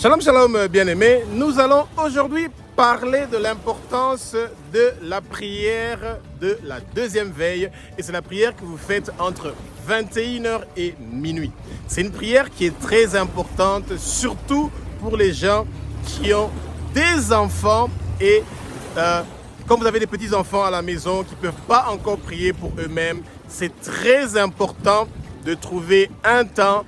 Shalom, shalom, bien-aimés. Nous allons aujourd'hui parler de l'importance de la prière de la deuxième veille. Et c'est la prière que vous faites entre 21h et minuit. C'est une prière qui est très importante, surtout pour les gens qui ont des enfants et comme vous avez des petits-enfants à la maison qui ne peuvent pas encore prier pour eux-mêmes, c'est très important de trouver un temps,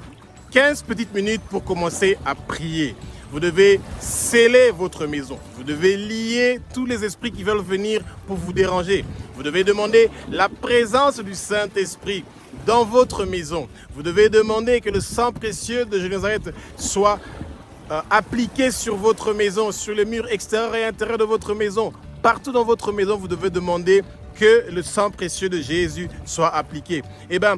15 petites minutes pour commencer à prier. Vous devez sceller votre maison. Vous devez lier tous les esprits qui veulent venir pour vous déranger. Vous devez demander la présence du Saint-Esprit dans votre maison. Vous devez demander que le sang précieux de Jésus de Nazareth soit appliqué sur votre maison, sur les murs extérieurs et intérieurs de votre maison. Partout dans votre maison, vous devez demander que le sang précieux de Jésus soit appliqué. Et bien,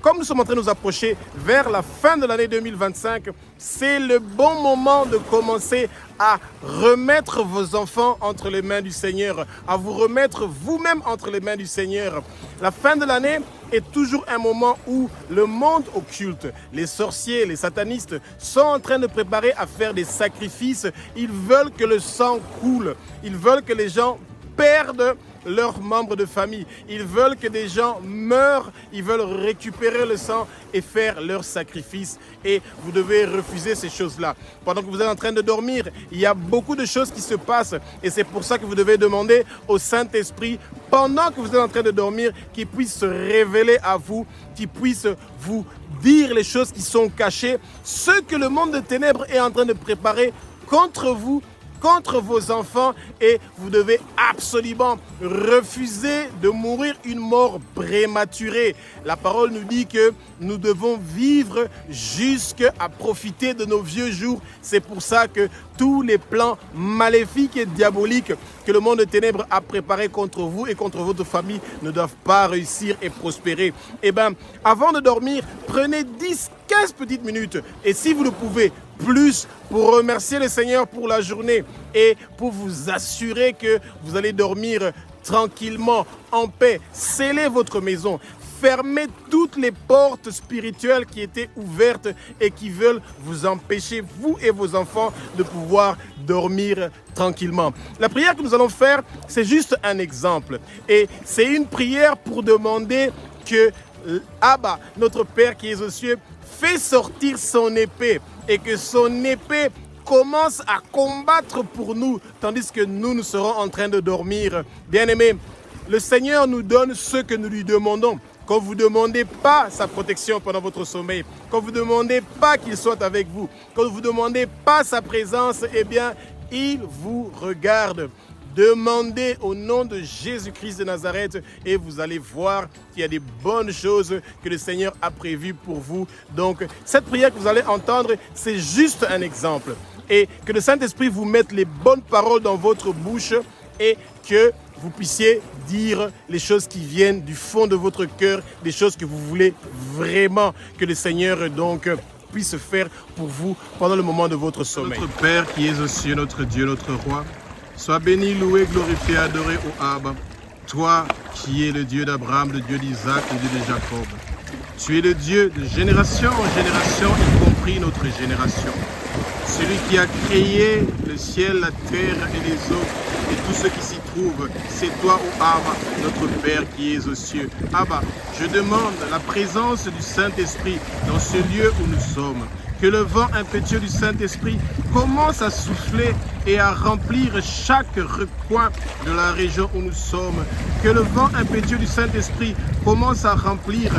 comme nous sommes en train de nous approcher vers la fin de l'année 2025, c'est le bon moment de commencer à remettre vos enfants entre les mains du Seigneur, à vous remettre vous-même entre les mains du Seigneur. La fin de l'année est toujours un moment où le monde occulte, les sorciers, les satanistes sont en train de préparer à faire des sacrifices. Ils veulent que le sang coule. Ils veulent que les gens perdent leurs membres de famille. Ils veulent que des gens meurent, ils veulent récupérer le sang et faire leur sacrifice. Et vous devez refuser ces choses-là. Pendant que vous êtes en train de dormir, il y a beaucoup de choses qui se passent. Et c'est pour ça que vous devez demander au Saint-Esprit, pendant que vous êtes en train de dormir, qu'il puisse se révéler à vous, qu'il puisse vous dire les choses qui sont cachées, ce que le monde de ténèbres est en train de préparer contre vous, contre vos enfants, et vous devez absolument refuser de mourir une mort prématurée. La parole nous dit que nous devons vivre jusqu'à profiter de nos vieux jours. C'est pour ça que tous les plans maléfiques et diaboliques que le monde de ténèbres a préparés contre vous et contre votre famille ne doivent pas réussir et prospérer. Eh bien, avant de dormir, prenez 10-15 petites minutes, et si vous le pouvez, plus, pour remercier le Seigneur pour la journée et pour vous assurer que vous allez dormir tranquillement, en paix. Scellez votre maison. Fermez toutes les portes spirituelles qui étaient ouvertes et qui veulent vous empêcher, vous et vos enfants, de pouvoir dormir tranquillement. La prière que nous allons faire, c'est juste un exemple. Et c'est une prière pour demander que Abba, notre Père qui est aux cieux, fait sortir son épée et que son épée commence à combattre pour nous, tandis que nous serons en train de dormir. Bien-aimés, le Seigneur nous donne ce que nous lui demandons. Quand vous ne demandez pas sa protection pendant votre sommeil, quand vous ne demandez pas qu'il soit avec vous, quand vous ne demandez pas sa présence, eh bien, il vous regarde. Demandez au nom de Jésus-Christ de Nazareth et vous allez voir qu'il y a des bonnes choses que le Seigneur a prévues pour vous. Donc, cette prière que vous allez entendre, c'est juste un exemple. Et que le Saint-Esprit vous mette les bonnes paroles dans votre bouche et que vous puissiez dire les choses qui viennent du fond de votre cœur, des choses que vous voulez vraiment que le Seigneur donc puisse faire pour vous pendant le moment de votre sommeil. Notre Père qui es aux cieux, notre Dieu, notre Roi, sois béni, loué, glorifié, adoré au Abba. Toi qui es le Dieu d'Abraham, le Dieu d'Isaac, le Dieu de Jacob. Tu es le Dieu de génération en génération, y compris notre génération. Celui qui a créé le ciel, la terre et les eaux et tout ce qui s'y trouve. C'est toi, ô Abba, notre Père qui es aux cieux. Abba, je demande la présence du Saint-Esprit dans ce lieu où nous sommes. Que le vent impétueux du Saint-Esprit commence à souffler et à remplir chaque recoin de la région où nous sommes. Que le vent impétueux du Saint-Esprit commence à remplir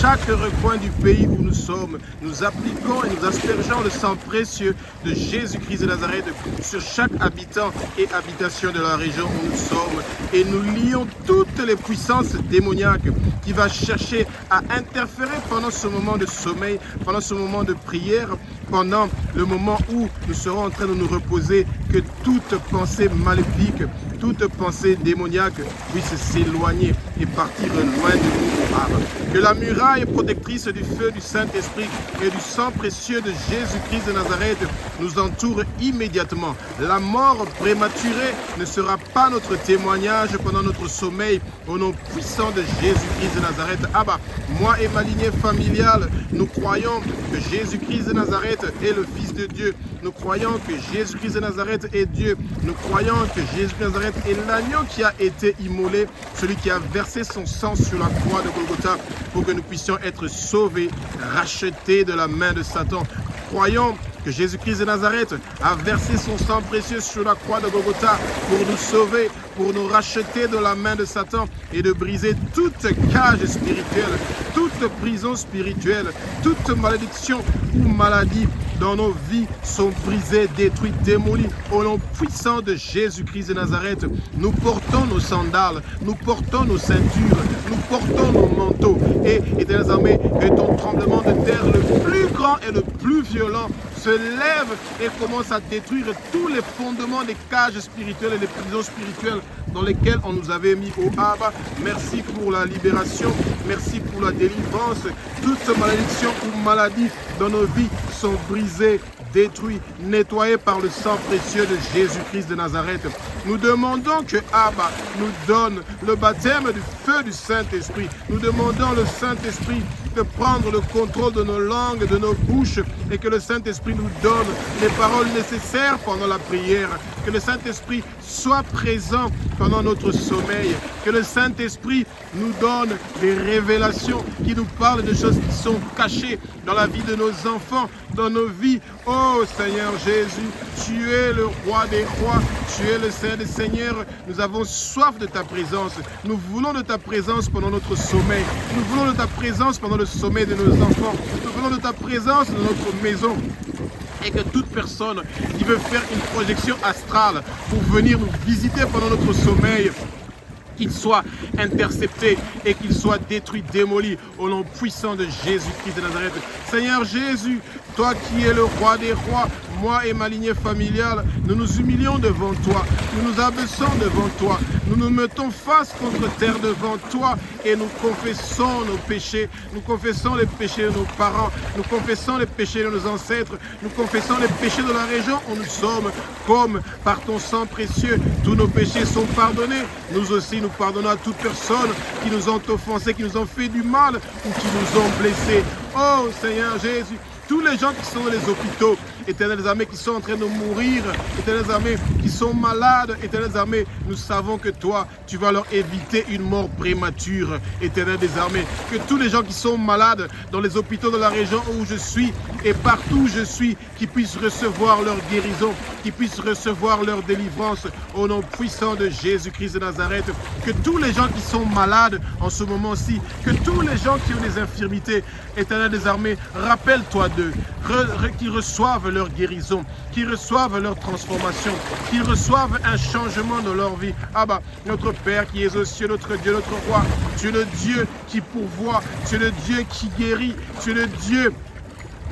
chaque recoin du pays où nous sommes. Nous appliquons et nous aspergeons le sang précieux de Jésus-Christ de Nazareth sur chaque habitant et habitation de la région où nous sommes. Et nous lions toutes les puissances démoniaques qui vont chercher à interférer pendant ce moment de sommeil, pendant ce moment de prière, pendant le moment où nous serons en train de nous reposer, que toute pensée maléfique, toute pensée démoniaque puisse s'éloigner et partir loin de nous Abba. Que la muraille protectrice du feu du Saint-Esprit et du sang précieux de Jésus-Christ de Nazareth nous entoure immédiatement. La mort prématurée ne sera pas notre témoignage pendant notre sommeil, au nom puissant de Jésus-Christ de Nazareth. Abba, moi et ma lignée familiale, nous croyons que Jésus-Christ de Nazareth est le Fils de Dieu. Nous croyons que Jésus-Christ de Nazareth est Dieu. Nous croyons que Jésus-Christ de Nazareth est l'agneau qui a été immolé, celui qui a versé son sang sur la croix de Golgotha pour que nous puissions être sauvés, rachetés de la main de Satan. Croyons que Jésus-Christ de Nazareth a versé son sang précieux sur la croix de Golgotha pour nous sauver, pour nous racheter de la main de Satan et de briser toute cage spirituelle, toute prison spirituelle, toute malédiction ou maladie dans nos vies sont brisées, détruites, démolies. Au nom puissant de Jésus-Christ de Nazareth, nous portons nos sandales, nous portons nos ceintures, nous portons nos manteaux. Et éternelles armées, que ton tremblement de terre le plus grand et le plus violent se lève et commence à détruire tous les fondements des cages spirituelles et des prisons spirituelles dans lesquelles on nous avait mis au Abba. Merci pour la libération, merci pour la délivrance. Toute malédiction ou maladie dans nos vies sont brisées, détruites, nettoyées par le sang précieux de Jésus-Christ de Nazareth. Nous demandons que Abba nous donne le baptême du feu du Saint-Esprit. Nous demandons le Saint-Esprit de prendre le contrôle de nos langues, de nos bouches, et que le Saint-Esprit nous donne les paroles nécessaires pendant la prière. Que le Saint-Esprit soit présent pendant notre sommeil. Que le Saint-Esprit nous donne des révélations qui nous parlent de choses qui sont cachées dans la vie de nos enfants, dans nos vies. Oh Seigneur Jésus, tu es le roi des rois, tu es le Seigneur des seigneurs. Nous avons soif de ta présence. Nous voulons de ta présence pendant notre sommeil. Nous voulons de ta présence pendant le sommeil de nos enfants. Nous voulons de ta présence dans notre maison. Et que toute personne qui veut faire une projection astrale pour venir nous visiter pendant notre sommeil, qu'il soit intercepté et qu'il soit détruit, démoli au nom puissant de Jésus-Christ de Nazareth. Seigneur Jésus, toi qui es le roi des rois, moi et ma lignée familiale, nous nous humilions devant toi, nous nous abaissons devant toi, nous nous mettons face contre terre devant toi et nous confessons nos péchés, nous confessons les péchés de nos parents, nous confessons les péchés de nos ancêtres, nous confessons les péchés de la région où nous sommes, comme par ton sang précieux, tous nos péchés sont pardonnés. Nous aussi, nous pardonnons à toute personne qui nous ont offensés, qui nous ont fait du mal ou qui nous ont blessés. Oh Seigneur Jésus, tous les gens qui sont dans les hôpitaux, éternelles armées, qui sont en train de mourir, éternelles armées, qui sont malades, éternelles armées, nous savons que toi, tu vas leur éviter une mort prémature, éternelles des armées. Que tous les gens qui sont malades dans les hôpitaux de la région où je suis et partout où je suis, qui puissent recevoir leur guérison, qui puissent recevoir leur délivrance au nom puissant de Jésus-Christ de Nazareth. Que tous les gens qui sont malades en ce moment-ci, que tous les gens qui ont des infirmités, éternelles des armées, rappelle-toi d'eux, qu'ils reçoivent leur guérison, qu'ils reçoivent leur transformation, qu'ils reçoivent un changement de leur vie. Ah bah, notre Père qui est aux cieux, notre Dieu, notre Roi, tu es le Dieu qui pourvoit, tu es le Dieu qui guérit, tu es le Dieu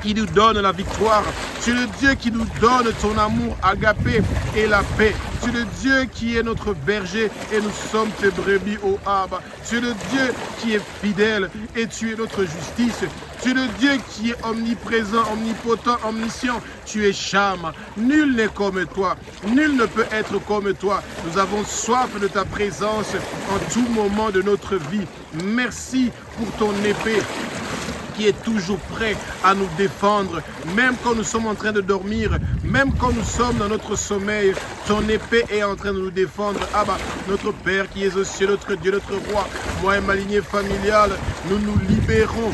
qui nous donne la victoire. Tu es le Dieu qui nous donne ton amour agapé et la paix. Tu es le Dieu qui est notre berger et nous sommes tes brebis, ô Abba. Tu es le Dieu qui est fidèle et tu es notre justice. Tu es le Dieu qui est omniprésent, omnipotent, omniscient. Tu es Cham. Nul n'est comme toi. Nul ne peut être comme toi. Nous avons soif de ta présence en tout moment de notre vie. Merci pour ton épée qui est toujours prêt à nous défendre, même quand nous sommes en train de dormir, même quand nous sommes dans notre sommeil, ton épée est en train de nous défendre. Ah bah, notre Père qui est aux cieux, notre Dieu, notre Roi, moi et ma lignée familiale, nous nous libérons.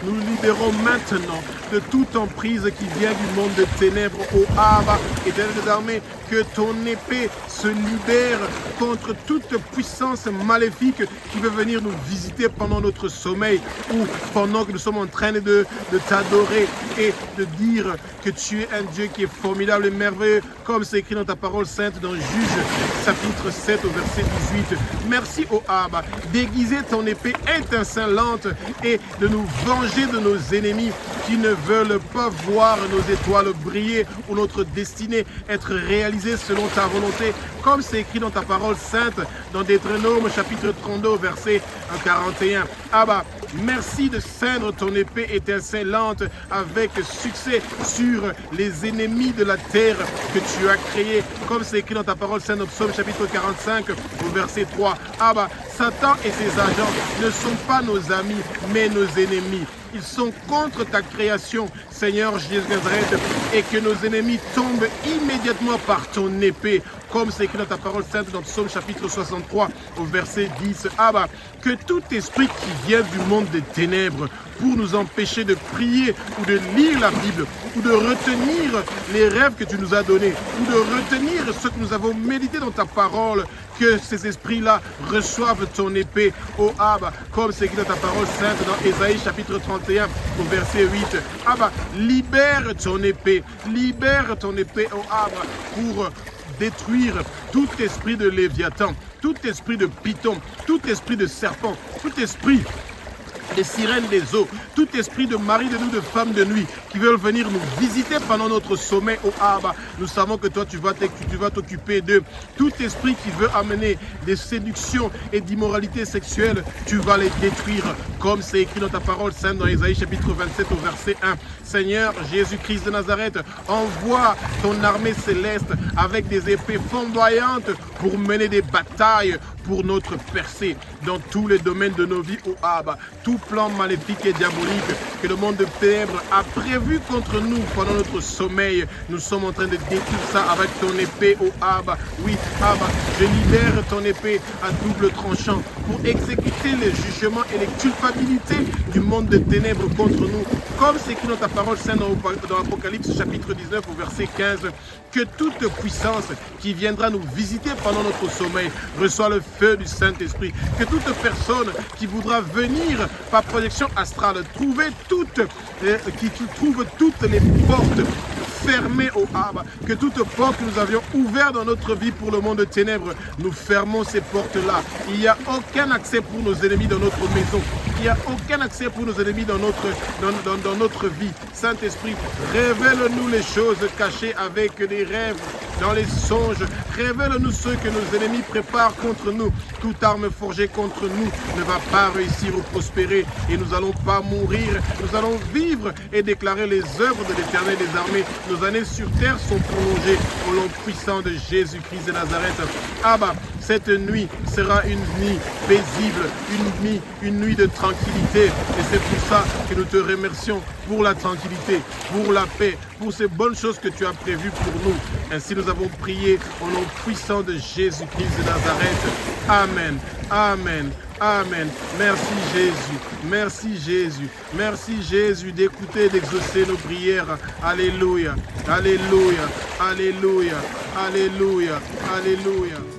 Nous nous libérons maintenant de toute emprise qui vient du monde de ténèbres, ô Abba, et désormais que ton épée se libère contre toute puissance maléfique qui veut venir nous visiter pendant notre sommeil ou pendant que nous sommes en train de t'adorer et de dire que tu es un Dieu qui est formidable et merveilleux, comme c'est écrit dans ta parole sainte dans Juge, chapitre 7 au verset 18. Merci, ô Abba, d'aiguiser ton épée étincelante et de nous venger de nos ennemis qui ne veulent pas voir nos étoiles briller ou notre destinée être réalisée réaliser selon ta volonté, comme c'est écrit dans ta parole sainte, dans Deutéronome chapitre 32, verset 41. Abba, merci de ceindre ton épée étincelante avec succès sur les ennemis de la terre que tu as créés, comme c'est écrit dans ta parole sainte, dans Psaume chapitre 45, au verset 3. Abba, Satan et ses agents ne sont pas nos amis, mais nos ennemis. Ils sont contre ta création, Seigneur Jésus de Nazareth, et que nos ennemis tombent immédiatement par ton épée, comme c'est écrit dans ta parole sainte dans Psaume chapitre 63 au verset 10. Abba, que tout esprit qui vient du monde des ténèbres pour nous empêcher de prier ou de lire la Bible ou de retenir les rêves que tu nous as donnés ou de retenir ce que nous avons médité dans ta parole, que ces esprits-là reçoivent ton épée, ô Abba, comme c'est écrit dans ta parole sainte dans Ésaïe chapitre 31 au verset 8. Abba, libère ton épée, ô Abba, pour détruire tout esprit de Léviathan, tout esprit de Python, tout esprit de serpent, tout esprit des sirènes des eaux, tout esprit de mari de nous, de femmes de nuit, qui veulent venir nous visiter pendant notre sommeil, ô Abba. Nous savons que toi, tu vas t'occuper d'eux. Tout esprit qui veut amener des séductions et d'immoralité sexuelle, tu vas les détruire, comme c'est écrit dans ta parole sainte dans Ésaïe chapitre 27 au verset 1. Seigneur Jésus-Christ de Nazareth, envoie ton armée céleste avec des épées flamboyantes pour mener des batailles pour notre percée dans tous les domaines de nos vies, ô Abba. Tout plan maléfique et diabolique que le monde de ténèbres a prévu contre nous pendant notre sommeil, nous sommes en train de détruire ça avec ton épée, ô Abba. Oui, Abba, je libère ton épée à double tranchant pour exécuter les jugements et les culpabilités du monde de ténèbres contre nous, comme c'est écrit dans ta parole sainte dans Apocalypse chapitre 19 au verset 15, que toute puissance qui viendra nous visiter pendant notre sommeil reçoit le feu du Saint-Esprit, que toute personne qui voudra venir par projection astrale trouve toutes les portes fermées au Abba, que toutes portes que nous avions ouvertes dans notre vie pour le monde de ténèbres, nous fermons ces portes-là. Il n'y a aucun accès pour nos ennemis dans notre maison. Il n'y a aucun accès pour nos ennemis dans notre vie. Saint-Esprit, révèle-nous les choses cachées avec des rêves, dans les songes. Révèle-nous ceux que nos ennemis préparent contre nous. Toute arme forgée contre nous ne va pas réussir ou prospérer et nous n'allons pas mourir. Nous allons vivre et déclarer les œuvres de l'Éternel des armées. Nos années sur terre sont prolongées au nom puissant de Jésus-Christ de Nazareth. Abba, cette nuit sera une nuit paisible, une nuit de tranquillité. Et c'est pour ça que nous te remercions pour la tranquillité, pour la paix, pour ces bonnes choses que tu as prévues pour nous. Ainsi nous avons prié au nom puissant de Jésus-Christ de Nazareth. Amen. Amen. Amen. Merci Jésus. Merci Jésus. Merci Jésus d'écouter et d'exaucer nos prières. Alléluia. Alléluia. Alléluia. Alléluia. Alléluia.